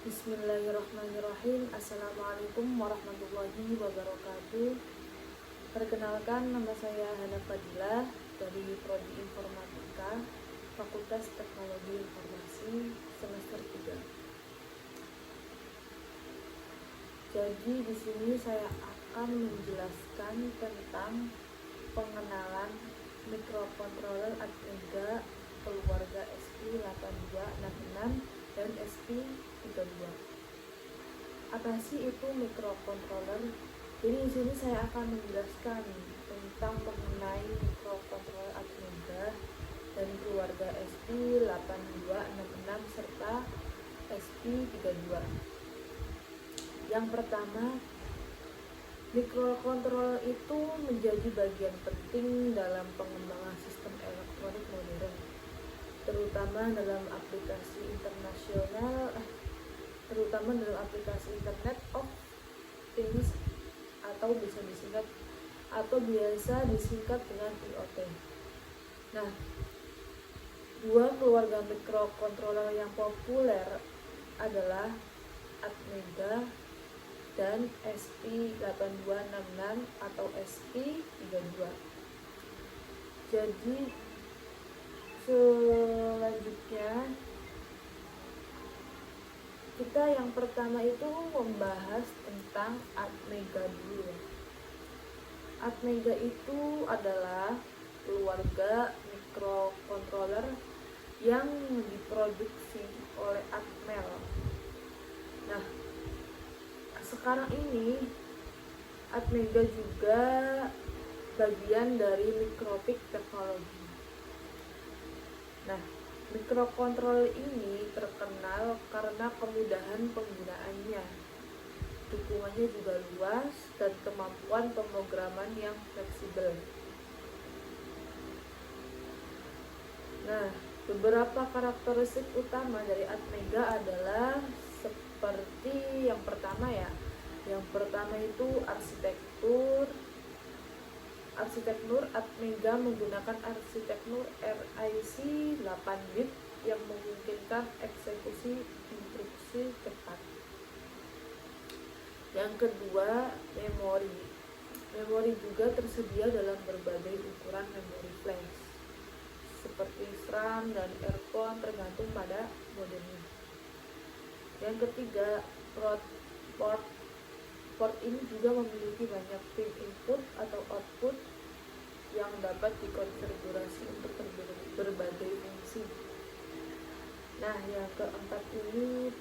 Bismillahirrahmanirrahim. Assalamualaikum warahmatullahi wabarakatuh. Perkenalkan, nama saya Hana Fadilah dari Prodi Informatika, Fakultas Teknologi Informasi, semester 3. Jadi di sini saya akan menjelaskan tentang pengenalan mikrokontroler Atmega keluarga SP8266 dan SP32. Apa sih itu mikrokontroler? Jadi di sini saya akan menjelaskan tentang mengenai mikrokontroler Atmega dan keluarga SP8266 serta SP32. Yang pertama, mikrokontroler itu menjadi bagian penting dalam pengembangan sistem elektronik modern, terutama dalam aplikasi Internet of Things atau biasa disingkat dengan IoT. Nah, dua keluarga mikrokontroler yang populer adalah Atmega dan SP8266 atau SP32. Jadi selanjutnya kita yang pertama itu membahas tentang Atmega dulu. Atmega itu adalah keluarga mikrokontroler yang diproduksi oleh Atmel. Nah, sekarang ini Atmega juga bagian dari Microtik Teknologi. Nah, mikrokontroler ini terkenal karena kemudahan penggunaannya, dukungannya juga luas, dan kemampuan pemrograman yang fleksibel. Nah, beberapa karakteristik utama dari Atmega adalah seperti yang pertama itu arsitektur Atmega menggunakan arsitektur RISC 8-bit yang memungkinkan eksekusi instruksi cepat. Yang kedua, memori juga tersedia dalam berbagai ukuran memori flash seperti SRAM dan EEPROM tergantung pada modemnya. Yang ketiga, port ini juga memiliki banyak pin input atau output yang dapat dikonfigurasi untuk berbagai fungsi. Nah, yang keempat ini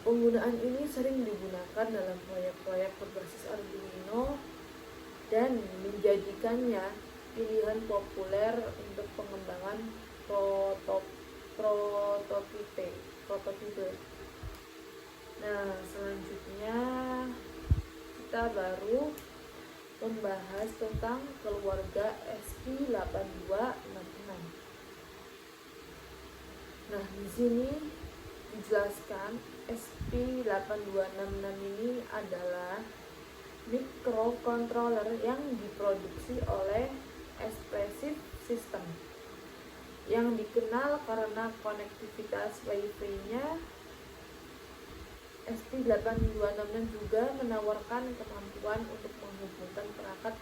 penggunaan ini sering digunakan dalam proyek-proyek berbasis Arduino dan menjadikannya pilihan populer untuk pengembangan prototipe. Nah, selanjutnya kita baru membahas tentang keluarga SP8266. Nah, di sini dijelaskan SP8266 ini adalah mikrokontroler yang diproduksi oleh Espressif System, yang dikenal karena konektivitas Wi-Fi-nya. SP8266 juga menawarkan kemampuan untuk menghubungkan perangkat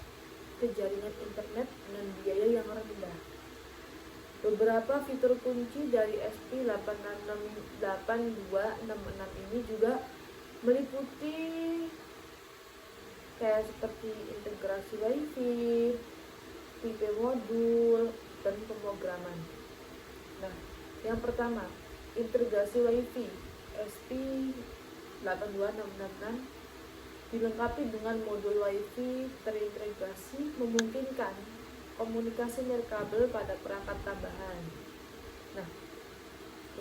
ke jaringan internet dengan biaya yang rendah. Beberapa fitur kunci dari SP8266 ini juga meliputi kayak seperti integrasi Wi-Fi, tipe modul, dan pemrograman. Nah, yang pertama, integrasi Wi-Fi. SP8266 dilengkapi dengan modul Wi-Fi terintegrasi, memungkinkan komunikasi nirkabel pada perangkat tambahan. Nah,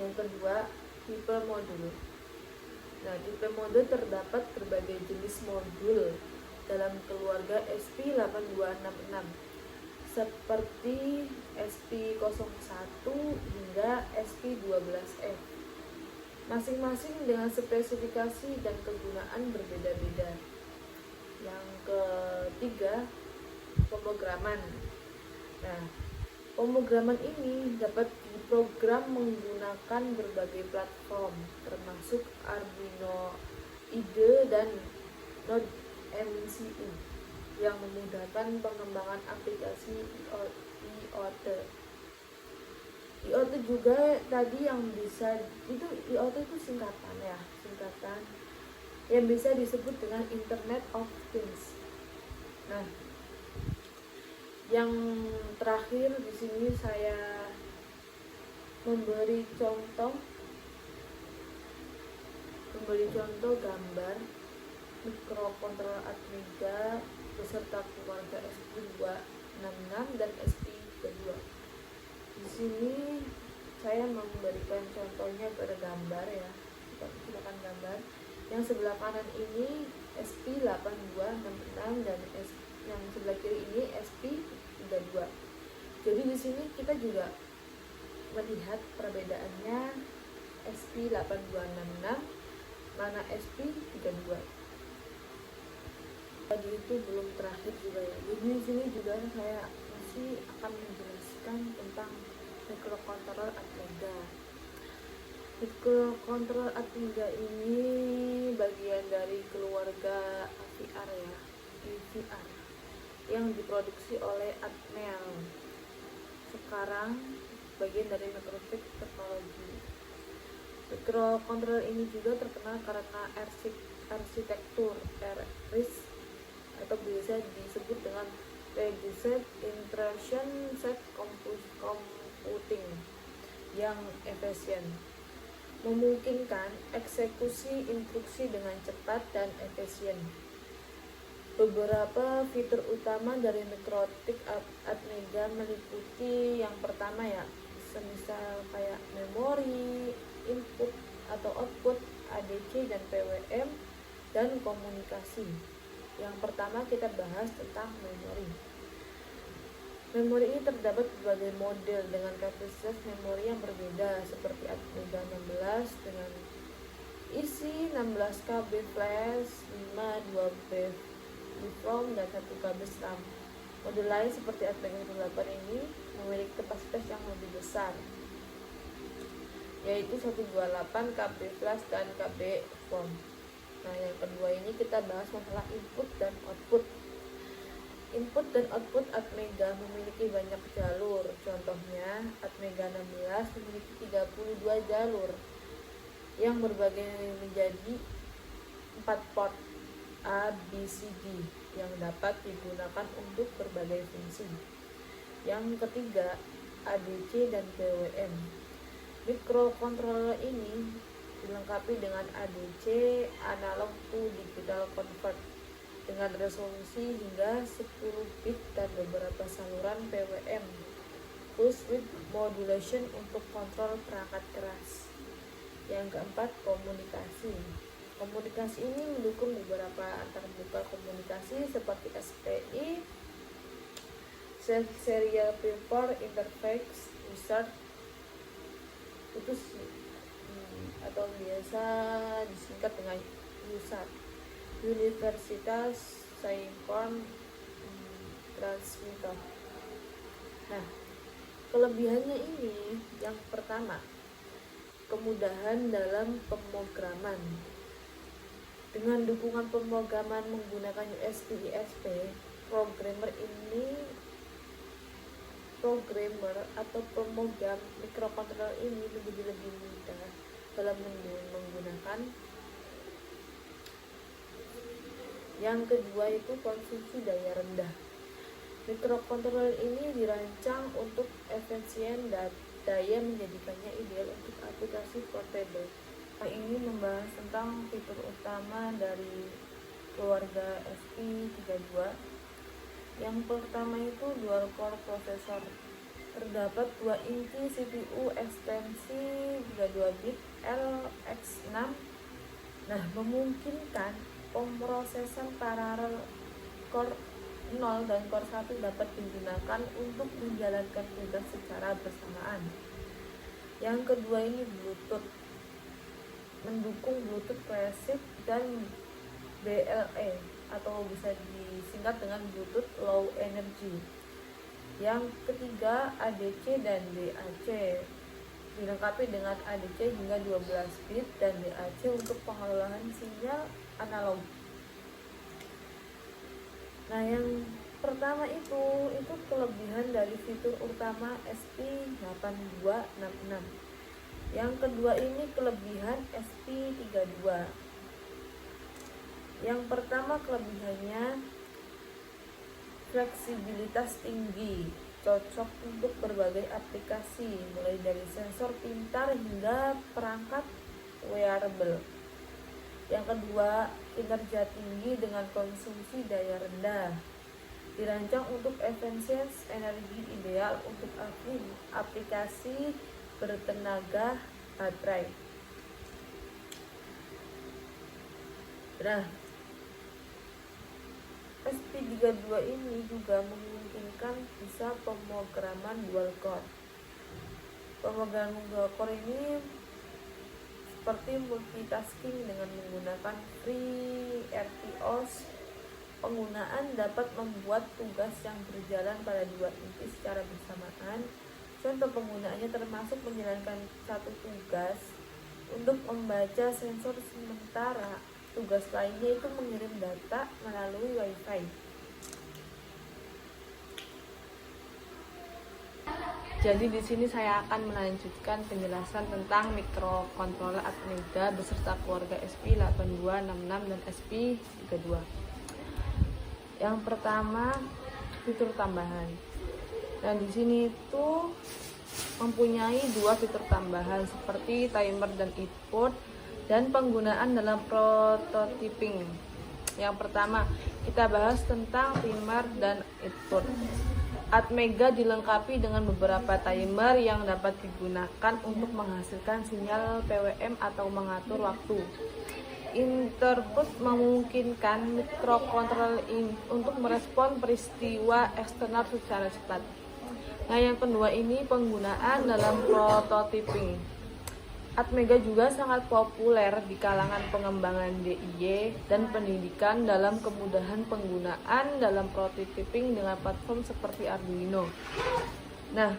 yang kedua, tipe modul. Nah, tipe modul terdapat berbagai jenis modul dalam keluarga SP8266 seperti SP01 hingga SP12F. Masing-masing dengan spesifikasi dan kegunaan berbeda-beda. Yang ketiga, pemrograman. Nah, pemrograman ini dapat program menggunakan berbagai platform termasuk Arduino IDE dan Node MCU yang memudahkan pengembangan aplikasi IoT. IoT juga tadi yang bisa itu IoT itu singkatan yang bisa disebut dengan Internet of Things. Nah, yang terakhir di sini saya memberi contoh gambar mikrokontroler Atmega beserta keluarga SP266 dan SP32. Di sini saya memberikan contohnya pada gambar ya. Silakan gambar. Yang sebelah kanan ini SP8266 dan yang sebelah kiri ini SP32. Jadi di sini kita juga melihat perbedaannya SP8266 mana SP32. Tadi itu belum terakhir juga ya. Jadi di sini juga saya masih akan menjelaskan tentang mikrokontroler Atmega. Mikrokontroler Atmega ini bagian dari keluarga AVR ya, AVR yang diproduksi oleh Atmel. Sekarang bagian dari Microchip Technology. Mikrokontroler ini juga terkenal karena arsitektur RISC atau biasa disebut dengan Reduced Instruction Set Computing yang efisien, memungkinkan eksekusi instruksi dengan cepat dan efisien. Beberapa fitur utama dari Microtik Atmega meliputi yang pertama ya, semisal kayak memori, input atau output, ADC dan PWM, dan komunikasi. Yang pertama kita bahas tentang memori. Memori ini terdapat berbagai model dengan kapasitas memori yang berbeda seperti Atmega 16 dengan isi 16 KB flash, 5 2B EEPROM dan 1 KB RAM. Model lain seperti Atmega 8 ini memiliki kapasitas yang lebih besar, yaitu 128 KB flash dan KB EEPROM. Nah, yang kedua ini kita bahas masalah input dan output. Input dan output Atmega memiliki banyak jalur. Contohnya, Atmega 16 memiliki 32 jalur yang berbagi menjadi 4 port A, B, C, D yang dapat digunakan untuk berbagai fungsi. Yang ketiga, ADC dan PWM. Mikrokontroler ini dilengkapi dengan ADC (Analog to Digital Convert) dengan resolusi hingga 10 bit dan beberapa saluran PWM (Pulse Width Modulation) untuk kontrol perangkat keras. Yang keempat, komunikasi. Komunikasi ini mendukung beberapa antarmuka komunikasi seperti SPI, Serial Paper Interface Wizard, itu atau biasa disingkat dengan USAT, Universitas Synchron Transmitter. Nah, kelebihannya ini yang pertama, kemudahan dalam pemrograman. Dengan dukungan pemrograman menggunakan USB/ISP, programmer atau pemegang mikrokontroler ini menjadi lebih mudah dalam menggunakan. Yang kedua itu konsumsi daya rendah. Mikrokontroler ini dirancang untuk efisien dan daya menjadikannya ideal untuk aplikasi portable. Ini membahas tentang fitur utama dari keluarga SP32. Yang pertama itu dual core processor. Terdapat 2 inci CPU ekstensi 32 bit LX6. Nah, memungkinkan pemrosesan paralel core 0 dan core 1 dapat digunakan untuk menjalankan tugas secara bersamaan. Yang kedua ini Bluetooth. Mendukung Bluetooth Classic dan BLE atau bisa disingkat dengan Bluetooth Low Energy. Yang ketiga ADC dan DAC. dilengkapi dengan ADC hingga 12 bit dan DAC untuk pengelolaan sinyal analog. Nah, yang pertama itu kelebihan dari fitur utama SP8266. Yang kedua ini kelebihan SP32. Yang pertama kelebihannya fleksibilitas tinggi, cocok untuk berbagai aplikasi, mulai dari sensor pintar hingga perangkat wearable. Yang kedua, kinerja tinggi dengan konsumsi daya rendah. Dirancang untuk efisiensi energi ideal untuk aplikasi bertenaga baterai. Nah, SP32 ini juga memungkinkan bisa pemrograman dual core. Pemrograman dual core ini seperti multitasking dengan menggunakan FreeRTOS. Penggunaan dapat membuat tugas yang berjalan pada dua inti secara bersamaan. Contoh penggunaannya termasuk menjalankan satu tugas untuk membaca sensor sementara. Tugas lainnya itu mengirim data melalui WiFi. Jadi di sini saya akan melanjutkan penjelasan tentang microcontroller Atmega beserta keluarga SP8266 dan SP32. Yang pertama, fitur tambahan. Nah, di sini itu mempunyai dua fitur tambahan seperti timer dan input dan penggunaan dalam prototyping. Yang pertama, kita bahas tentang timer dan input. Atmega dilengkapi dengan beberapa timer yang dapat digunakan untuk menghasilkan sinyal PWM atau mengatur waktu. Interput memungkinkan microcontroller untuk merespon peristiwa eksternal secara cepat. Nah, yang kedua ini penggunaan dalam prototyping. Atmega juga sangat populer di kalangan pengembangan DIY dan pendidikan dalam kemudahan penggunaan dalam prototyping dengan platform seperti Arduino. Nah,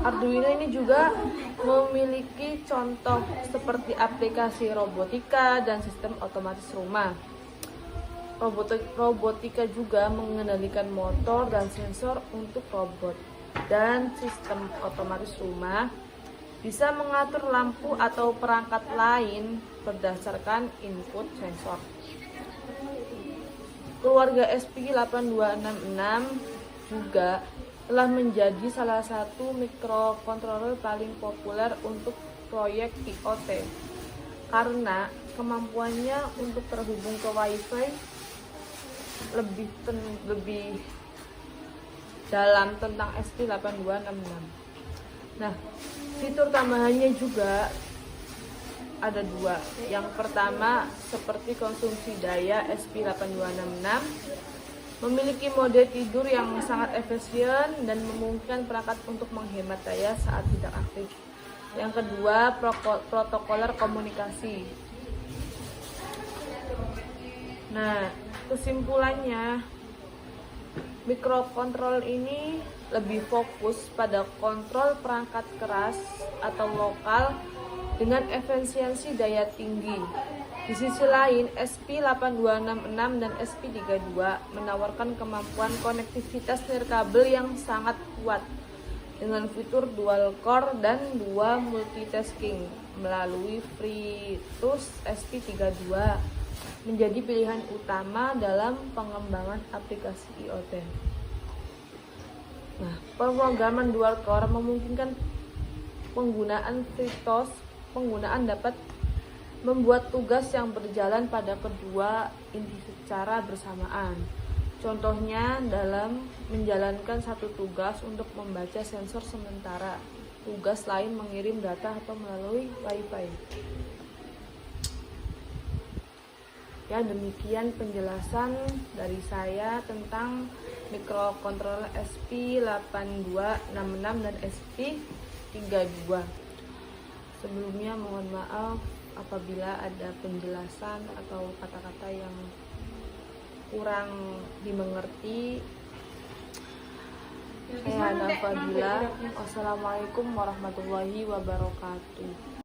Arduino ini juga memiliki contoh seperti aplikasi robotika dan sistem otomatis rumah. Robotika juga mengendalikan motor dan sensor untuk robot, dan sistem otomatis rumah bisa mengatur lampu atau perangkat lain berdasarkan input sensor. Keluarga SP8266 juga telah menjadi salah satu microcontroller paling populer untuk proyek IoT karena kemampuannya untuk terhubung ke WiFi lebih dalam tentang SP8266. Nah, fitur tambahannya juga ada dua. Yang pertama, seperti konsumsi daya SP8266 memiliki mode tidur yang sangat efisien dan memungkinkan perangkat untuk menghemat daya saat tidak aktif. Yang kedua, protokoler komunikasi. Nah, kesimpulannya, microcontroller ini lebih fokus pada kontrol perangkat keras atau lokal dengan efisiensi daya tinggi. Di sisi lain, SP8266 dan SP32 menawarkan kemampuan konektivitas nirkabel yang sangat kuat dengan fitur dual core dan dua multitasking melalui FreeRTOS. SP32 menjadi pilihan utama dalam pengembangan aplikasi IoT. Nah, pemrograman dual core memungkinkan penggunaan FreeRTOS. Penggunaan dapat membuat tugas yang berjalan pada kedua inti secara bersamaan. Contohnya dalam menjalankan satu tugas untuk membaca sensor sementara, tugas lain mengirim data atau melalui WiFi. Ya, demikian penjelasan dari saya tentang microcontroller SP8266 dan SP32. Sebelumnya mohon maaf apabila ada penjelasan atau kata-kata yang kurang dimengerti. Saya Hana Fadila. Wassalamualaikum warahmatullahi wabarakatuh.